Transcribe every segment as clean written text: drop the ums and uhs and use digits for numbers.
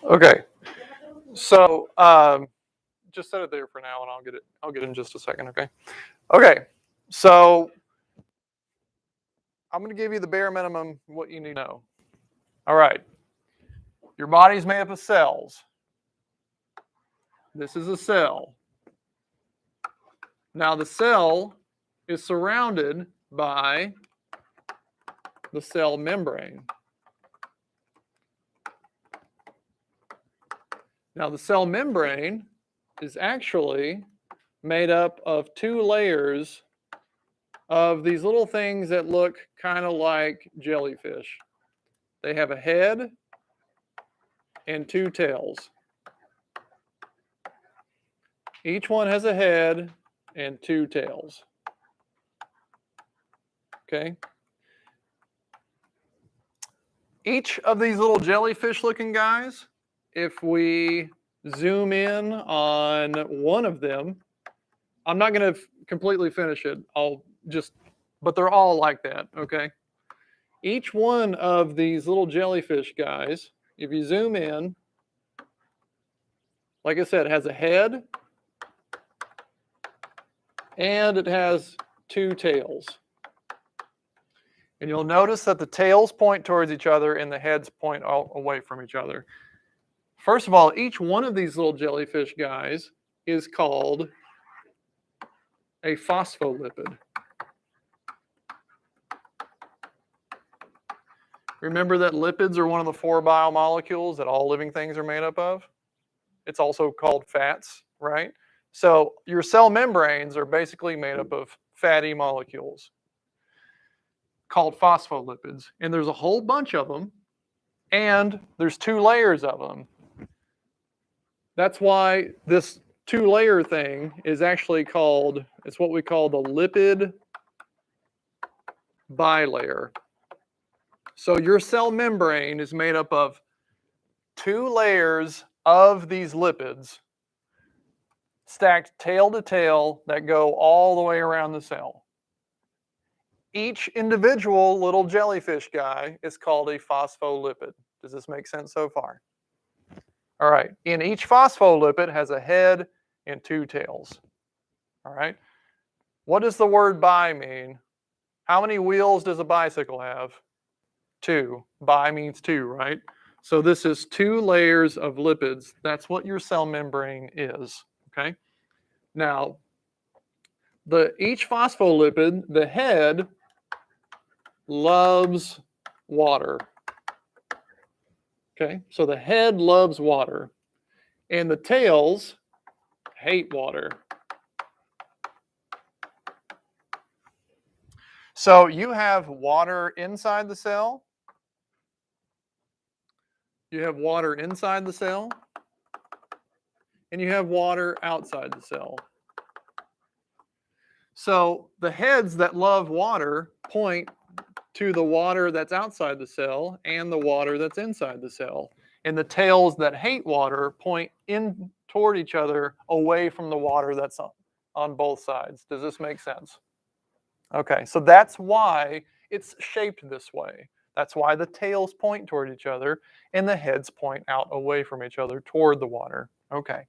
Okay, so just set it there for now, and I'll get it in just a second. Okay. Okay. So I'm going to give you the bare minimum what you need to know. All right. Your body's made up of cells. This is a cell. Now the cell is surrounded by the cell membrane. Now the cell membrane is actually made up of two layers of these little things that look kind of like jellyfish. They have a head and two tails. Each one has a head and two tails. Okay. Each of these little jellyfish looking guys, if we zoom in on one of them, I'm not going to completely finish it. But they're all like that. Okay. Each one of these little jellyfish guys, if you zoom in, like I said, has a head and it has two tails. And you'll notice that the tails point towards each other and the heads point away from each other. First of all, each one of these little jellyfish guys is called a phospholipid. Remember that lipids are one of the 4 biomolecules that all living things are made up of? It's also called fats, right? So your cell membranes are basically made up of fatty molecules called phospholipids. And there's a whole bunch of them, and there's 2 layers of them. That's why this 2-layer thing is actually called, it's what we call the lipid bilayer. So your cell membrane is made up of 2 layers of these lipids stacked tail to tail that go all the way around the cell. Each individual little jellyfish guy is called a phospholipid. Does this make sense so far? All right. And each phospholipid has a head and 2 tails. All right. What does the word bi mean? How many wheels does a bicycle have? 2. Bi means 2, right? So this is 2 layers of lipids. That's what your cell membrane is. Okay. Now, each phospholipid, the head, loves water. Okay, so the head loves water, and the tails hate water. So you have water inside the cell. You have water inside the cell, and you have water outside the cell. So the heads that love water point to the water that's outside the cell and the water that's inside the cell. And the tails that hate water point in toward each other away from the water that's on both sides. Does this make sense? Okay, so that's why it's shaped this way. That's why the tails point toward each other and the heads point out away from each other toward the water. Okay.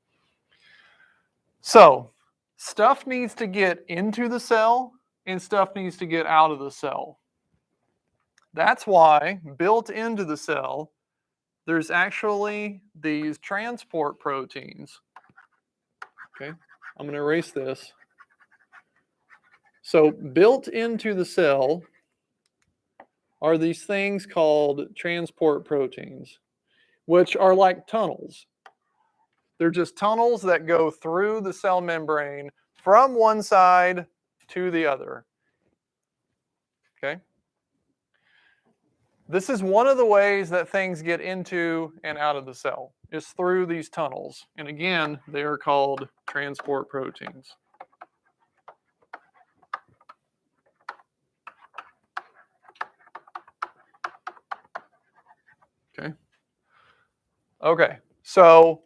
So stuff needs to get into the cell and stuff needs to get out of the cell. That's why built into the cell, there's actually these transport proteins. Okay, I'm going to erase this. So built into the cell are these things called transport proteins, which are like tunnels. They're just tunnels that go through the cell membrane from one side to the other. Okay. This is one of the ways that things get into and out of the cell, is through these tunnels. And again, they are called transport proteins. Okay. Okay, so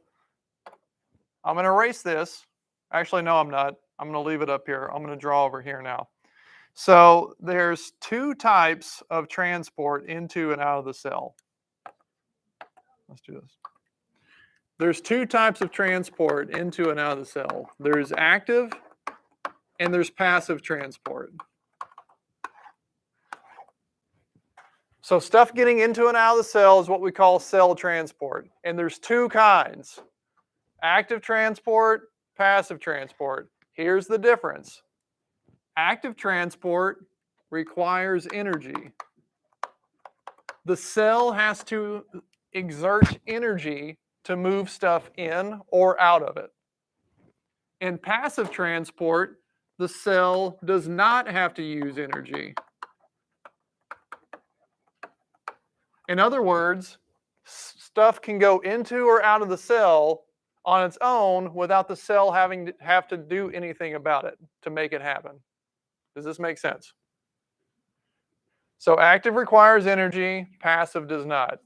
I'm going to erase this. Actually, no, I'm not. I'm going to leave it up here. I'm going to draw over here now. So there's 2 types of transport into and out of the cell. Let's do this. There's two types of transport into and out of the cell. There's active and there's passive transport. So stuff getting into and out of the cell is what we call cell transport. And there's two kinds: active transport, passive transport. Here's the difference. Active transport requires energy. The cell has to exert energy to move stuff in or out of it. In passive transport, the cell does not have to use energy. In other words, stuff can go into or out of the cell on its own without the cell having to do anything about it to make it happen. Does this make sense? So active requires energy, passive does not.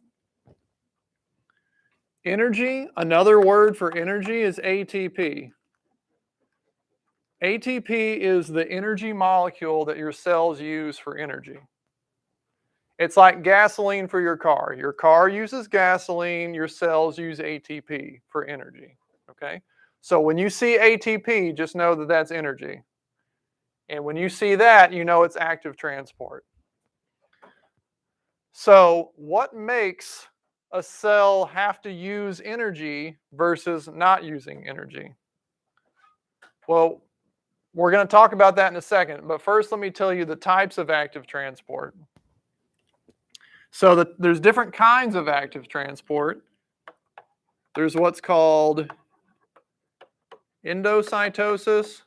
Energy, another word for energy is ATP. ATP is the energy molecule that your cells use for energy. It's like gasoline for your car. Your car uses gasoline, your cells use ATP for energy, okay? So when you see ATP, just know that that's energy. And when you see that, you know it's active transport. So what makes a cell have to use energy versus not using energy? Well, we're going to talk about that in a second, but first let me tell you the types of active transport. So there's different kinds of active transport. There's what's called endocytosis,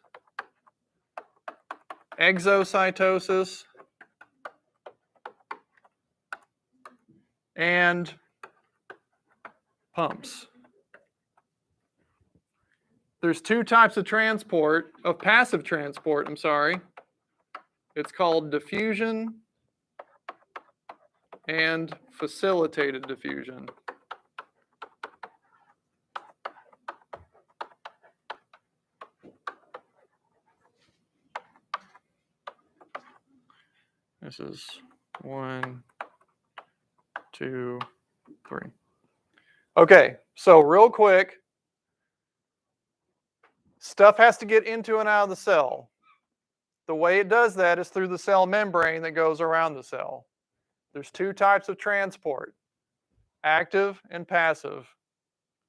exocytosis, and pumps. There's two types of passive transport, It's called diffusion and facilitated diffusion. This is 1, 2, 3. Okay, so real quick, stuff has to get into and out of the cell. The way it does that is through the cell membrane that goes around the cell. There's two types of transport, active and passive.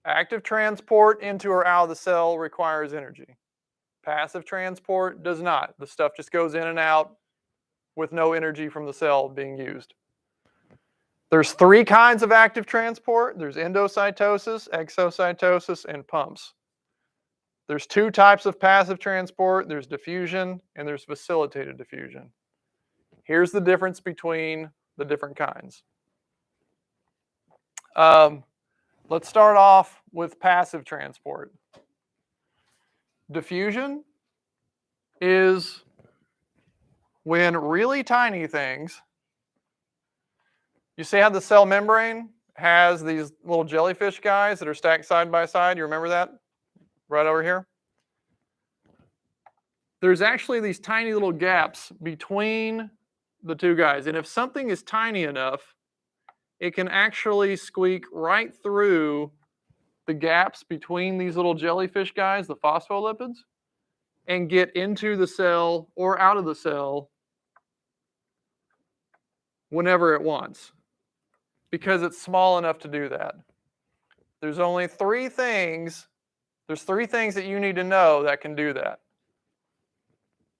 Active transport into or out of the cell requires energy. Passive transport does not. The stuff just goes in and out with no energy from the cell being used. There's three kinds of active transport. There's endocytosis, exocytosis, and pumps. There's two types of passive transport. There's diffusion and there's facilitated diffusion. Here's the difference between the different kinds. Let's start off with passive transport. Diffusion is when really tiny things, you see how the cell membrane has these little jellyfish guys that are stacked side by side? You remember that? Right over here. There's actually these tiny little gaps between the two guys. And if something is tiny enough, it can actually squeak right through the gaps between these little jellyfish guys, the phospholipids, and get into the cell or out of the cell whenever it wants, because it's small enough to do that. There's only three things. There's three things that you need to know that can do that.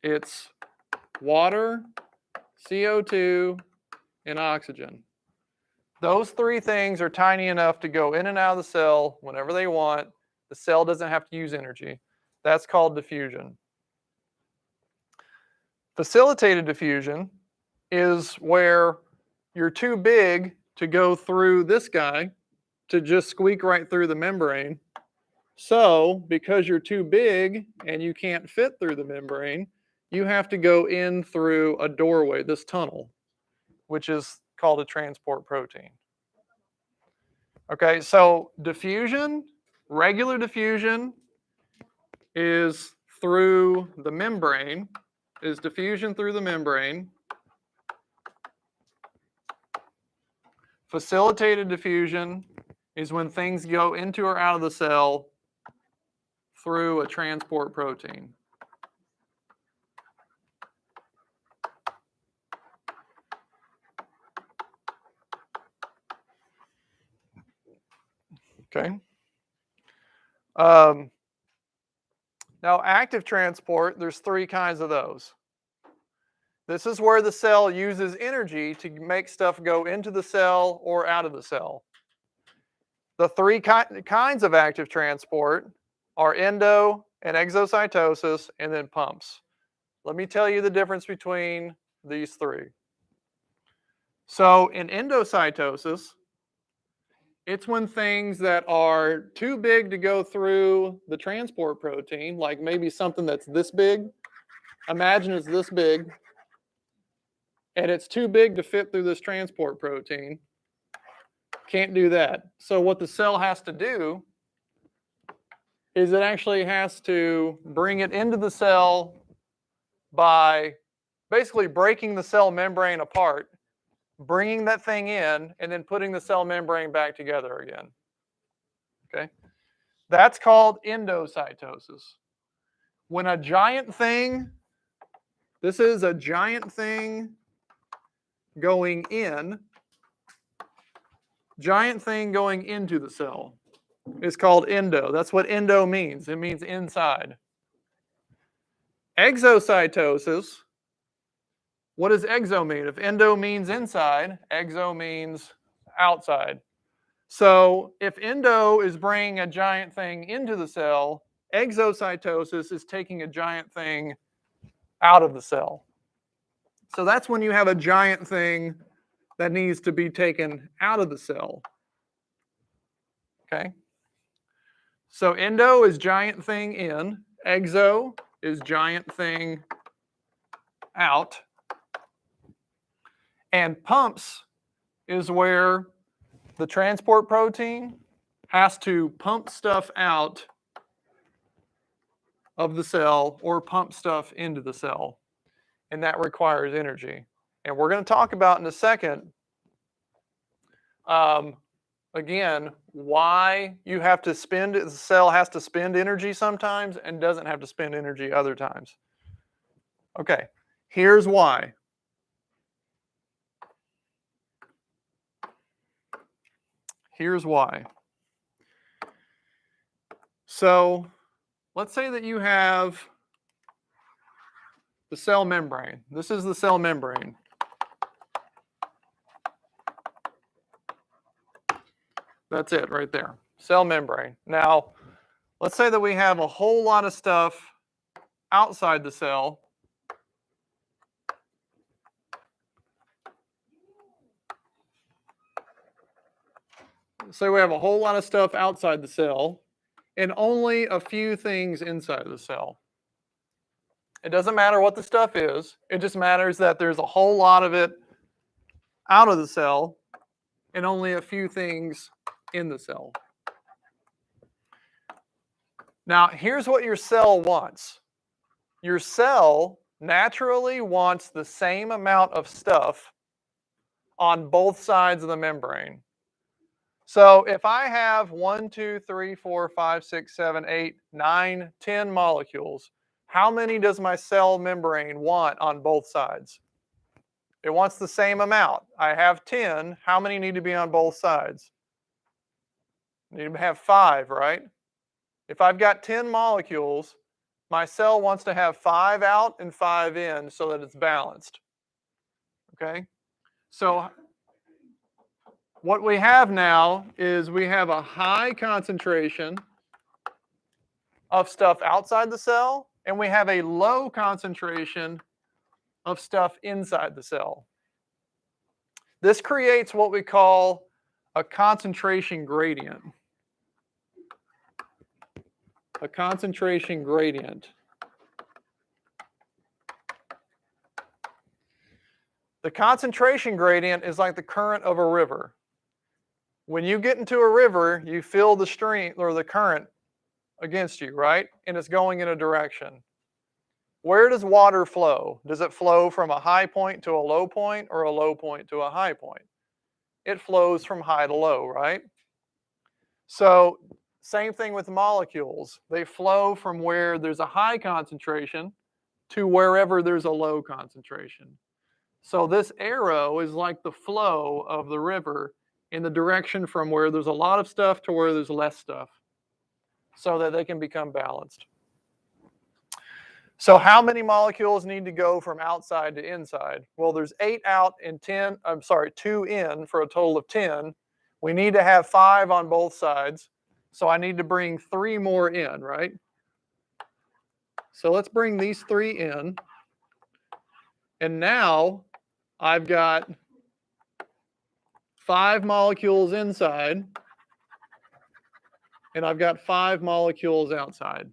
It's water, CO2, and oxygen. Those three things are tiny enough to go in and out of the cell whenever they want. The cell doesn't have to use energy. That's called diffusion. Facilitated diffusion is where you're too big to go through this guy to just squeak right through the membrane. So, because you're too big and you can't fit through the membrane, you have to go in through a doorway, this tunnel, which is called a transport protein. Okay, so diffusion, regular diffusion is through the membrane, is diffusion through the membrane. Facilitated diffusion is when things go into or out of the cell through a transport protein. Okay. Now, active transport, there's three kinds of those. This is where the cell uses energy to make stuff go into the cell or out of the cell. The three kinds of active transport are endo and exocytosis, and then pumps. Let me tell you the difference between these three. So in endocytosis, it's when things that are too big to go through the transport protein, like maybe something that's this big, imagine it's this big, and it's too big to fit through this transport protein. Can't do that. So what the cell has to do is it actually has to bring it into the cell by basically breaking the cell membrane apart, bringing that thing in, and then putting the cell membrane back together again. Okay? That's called endocytosis. When a giant thing, this is a giant thing going in, giant thing going into the cell is called endo. That's what endo means. It means inside. Exocytosis, what does exo mean? If endo means inside, exo means outside. So if endo is bringing a giant thing into the cell, exocytosis is taking a giant thing out of the cell. So that's when you have a giant thing that needs to be taken out of the cell. Okay? So endo is giant thing in, exo is giant thing out, and pumps is where the transport protein has to pump stuff out of the cell or pump stuff into the cell, and that requires energy. And we're going to talk about in a second, again, why you have to spend, the cell has to spend energy sometimes and doesn't have to spend energy other times. Okay, here's why. Here's why. So let's say that you have the cell membrane. This is the cell membrane. That's it right there. Cell membrane. Now, let's say that we have a whole lot of stuff outside the cell. So we have a whole lot of stuff outside the cell and only a few things inside the cell. It doesn't matter what the stuff is. It just matters that there's a whole lot of it out of the cell and only a few things in the cell. Now, here's what your cell wants. Your cell naturally wants the same amount of stuff on both sides of the membrane. So if I have 1, 2, 3, 4, 5, 6, 7, 8, 9, 10 molecules, how many does my cell membrane want on both sides? It wants the same amount. I have 10. How many need to be on both sides? I need to have 5, right? If I've got 10 molecules, my cell wants to have 5 out and 5 in so that it's balanced. Okay? So what we have now is we have a high concentration of stuff outside the cell, and we have a low concentration of stuff inside the cell. This creates what we call a concentration gradient. A concentration gradient. The concentration gradient is like the current of a river. When you get into a river, you feel the stream or the current against you, right? And it's going in a direction. Where does water flow? Does it flow from a high point to a low point or a low point to a high point? It flows from high to low, right? So same thing with molecules. They flow from where there's a high concentration to wherever there's a low concentration. So this arrow is like the flow of the river in the direction from where there's a lot of stuff to where there's less stuff, so that they can become balanced. So how many molecules need to go from outside to inside? Well, there's 8 out and 2 in for a total of 10. We need to have 5 on both sides. So I need to bring 3 more in, right? So let's bring these 3 in. And now I've got 5 molecules inside, and I've got 5 molecules outside.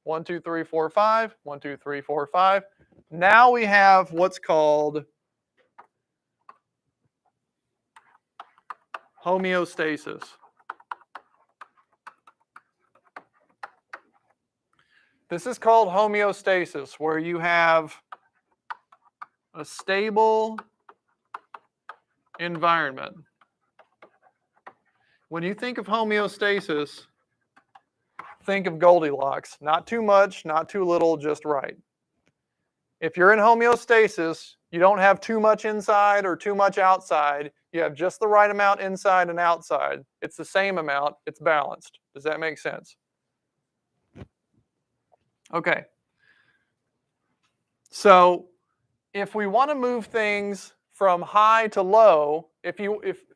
1, 2, 3, 4, 5. 1, 2, 3, 4, 5. Now we have what's called homeostasis. This is called homeostasis, where you have a stable environment. When you think of homeostasis, think of Goldilocks. Not too much, not too little, just right. If you're in homeostasis, you don't have too much inside or too much outside. You have just the right amount inside and outside. It's the same amount. It's balanced. Does that make sense? Okay. So if we want to move things from high to low, if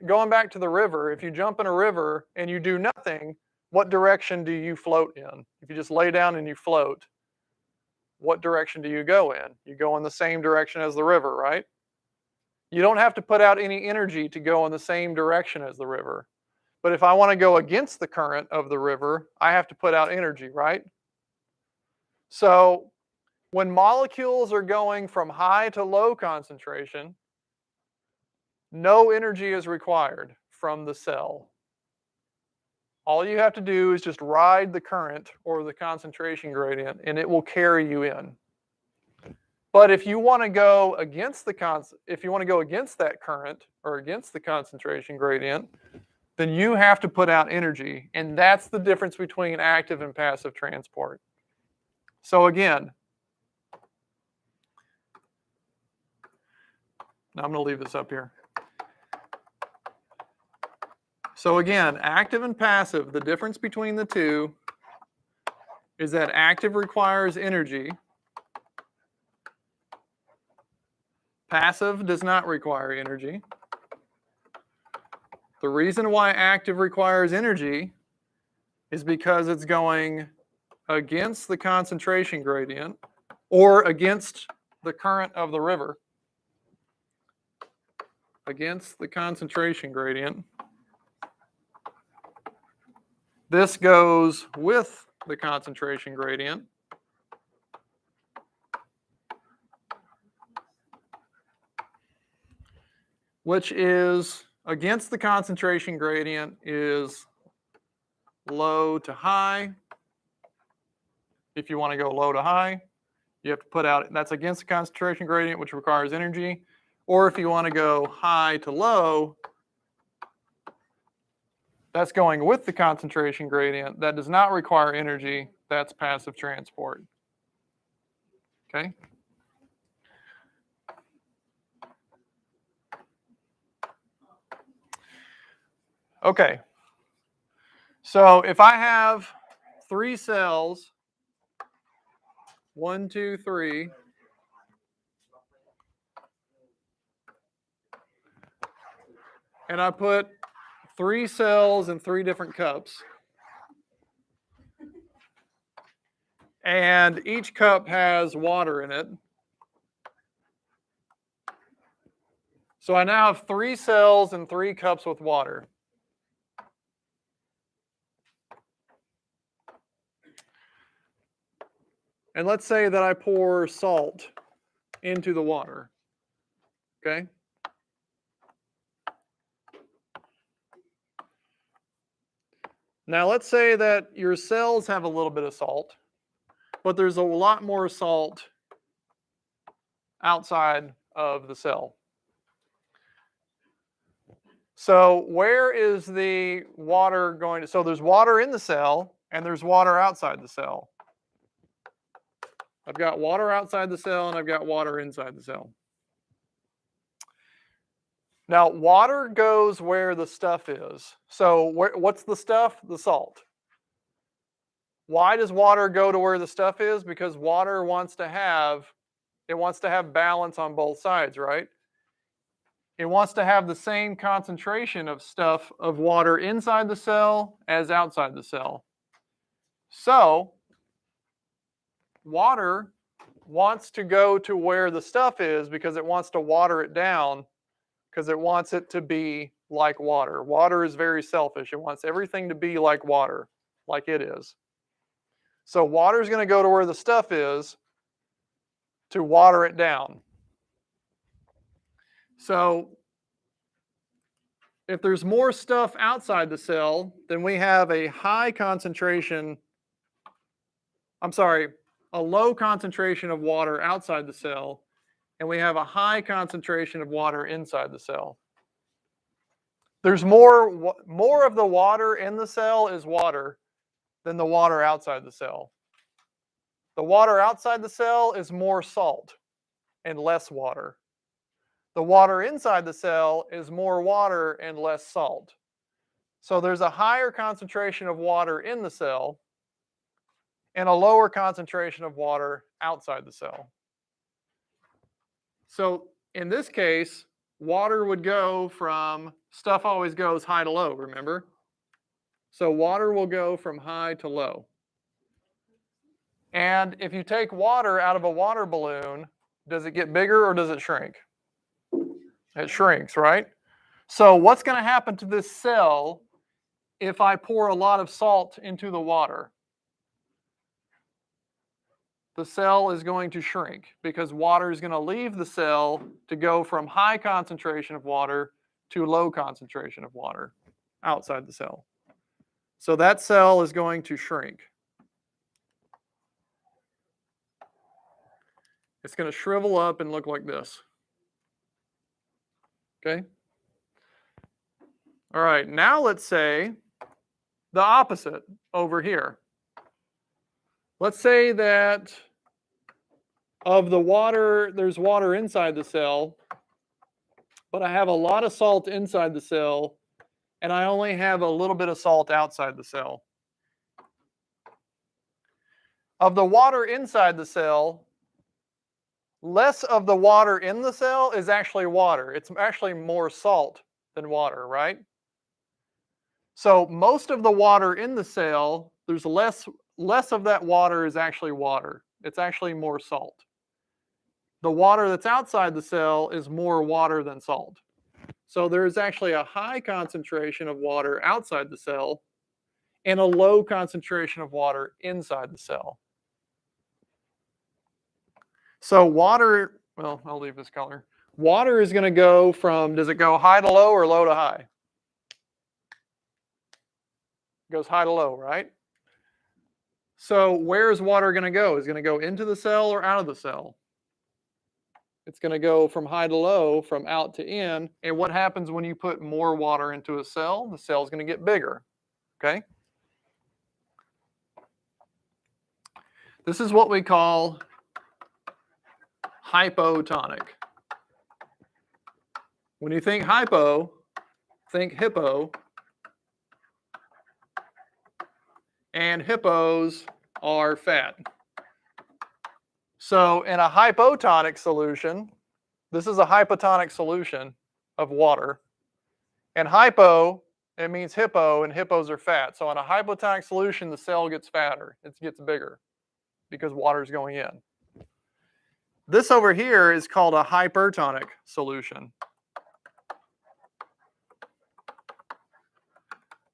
going back to the river, if you jump in a river and you do nothing, what direction do you float in? If you just lay down and you float, what direction do you go in? You go in the same direction as the river, right? You don't have to put out any energy to go in the same direction as the river. But if I want to go against the current of the river, I have to put out energy, right? So when molecules are going from high to low concentration, no energy is required from the cell. All you have to do is just ride the current or the concentration gradient, and it will carry you in. But if you want to go against that current or against the concentration gradient, then you have to put out energy, and that's the difference between active and passive transport. So again, now I'm going to leave this up here. So again, active and passive, the difference between the two is that active requires energy. Passive does not require energy. The reason why active requires energy is because it's going against the concentration gradient or against the current of the river. Against the concentration gradient. This goes with the concentration gradient. Which is against the concentration gradient is low to high. If you want to go low to high, you have to put out, that's against the concentration gradient, which requires energy. Or if you want to go high to low, that's going with the concentration gradient. That does not require energy. That's passive transport. Okay? Okay. So if I have 3 cells, 1, 2, 3, and I put 3 cells in 3 different cups, and each cup has water in it. So I now have 3 cells and 3 cups with water. And let's say that I pour salt into the water. Okay? Now let's say that your cells have a little bit of salt, but there's a lot more salt outside of the cell. So where is the water going to, so there's water in the cell and there's water outside the cell. I've got water outside the cell and I've got water inside the cell. Now water goes where the stuff is. So what's the stuff? The salt. Why does water go to where the stuff is? Because water wants to have balance on both sides, right? It wants to have the same concentration of stuff of water inside the cell as outside the cell. So water wants to go to where the stuff is because it wants to water it down because it wants it to be like water. Water is very selfish. It wants everything to be like water, like it is. So water is going to go to where the stuff is to water it down. So if there's more stuff outside the cell, then we have a low concentration of water outside the cell, and we have a high concentration of water inside the cell. There's more of the water in the cell is water than the water outside the cell. The water outside the cell is more salt and less water. The water inside the cell is more water and less salt. So there's a higher concentration of water in the cell and a lower concentration of water outside the cell. So in this case, water would go from, stuff always goes high to low, remember? So water will go from high to low. And if you take water out of a water balloon, does it get bigger or does it shrink? It shrinks, right? So what's going to happen to this cell if I pour a lot of salt into the water? The cell is going to shrink because water is going to leave the cell to go from high concentration of water to low concentration of water outside the cell. So that cell is going to shrink. It's going to shrivel up and look like this. Okay? All right, now let's say the opposite over here. Let's say that of the water, there's water inside the cell, but I have a lot of salt inside the cell, and I only have a little bit of salt outside the cell. Of the water inside the cell, less of the water in the cell is actually water. It's actually more salt than water, right? So most of the water in the cell, there's less of that water is actually water. It's actually more salt. The water that's outside the cell is more water than salt. So there's actually a high concentration of water outside the cell and a low concentration of water inside the cell. So water, well, I'll leave this color. Water is going to go from, does it go high to low or low to high? It goes high to low, right? So where is water going to go? Is it going to go into the cell or out of the cell? It's going to go from high to low, from out to in. And what happens when you put more water into a cell? The cell is going to get bigger, okay? This is what we call hypotonic. When you think hypo, think hippo. And hippos are fat. So in a hypotonic solution, this is a hypotonic solution of water. And hypo, it means hippo, and hippos are fat. So in a hypotonic solution, the cell gets fatter. It gets bigger because water is going in. This over here is called a hypertonic solution.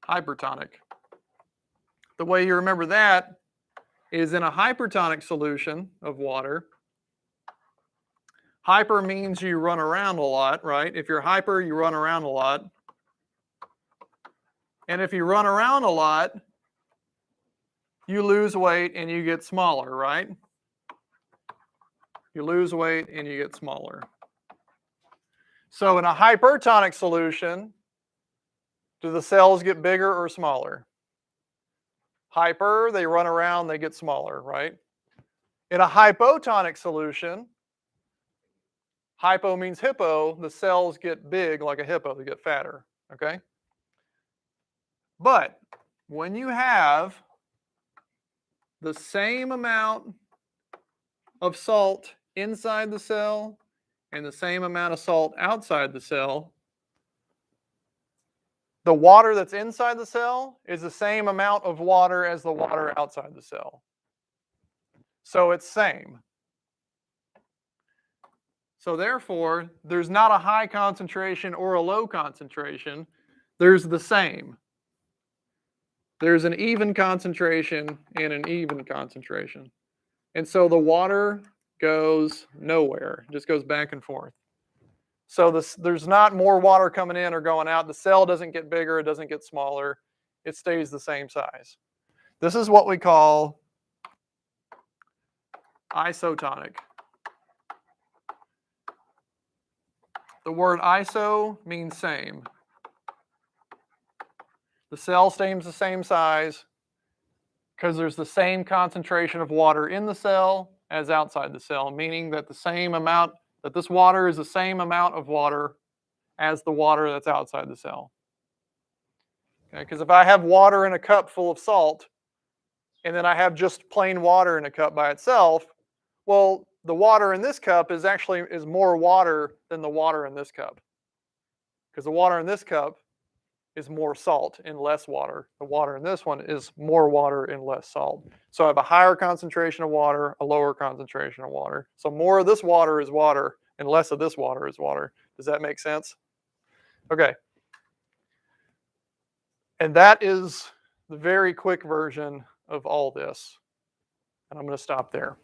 Hypertonic. The way you remember that is in a hypertonic solution of water. Hyper means you run around a lot, right? If you're hyper, you run around a lot. And if you run around a lot, you lose weight and you get smaller, right? You lose weight and you get smaller. So in a hypertonic solution, Do the cells get bigger or smaller? Hyper, they run around, they get smaller, right? In a hypotonic solution, hypo means hippo, the cells get big like a hippo, they get fatter, okay? But when you have the same amount of salt inside the cell and the same amount of salt outside the cell, the water that's inside the cell is the same amount of water as the water outside the cell. So it's same. So therefore, there's not a high concentration or a low concentration. There's the same. There's an even concentration and an even concentration. And so the water goes nowhere. It just goes back and forth. So there's not more water coming in or going out. The cell doesn't get bigger. It doesn't get smaller. It stays the same size. This is what we call isotonic. The word iso means same. The cell stays the same size because there's the same concentration of water in the cell as outside the cell, meaning that the same amount, that this water is the same amount of water as the water that's outside the cell. Okay, because if I have water in a cup full of salt, and then I have just plain water in a cup by itself, well, the water in this cup is more water than the water in this cup. Because the water in this cup is more salt and less water. The water in this one is more water and less salt. So I have a higher concentration of water, a lower concentration of water. So more of this water is water and less of this water is water. Does that make sense? Okay. And that is the very quick version of all this. And I'm going to stop there.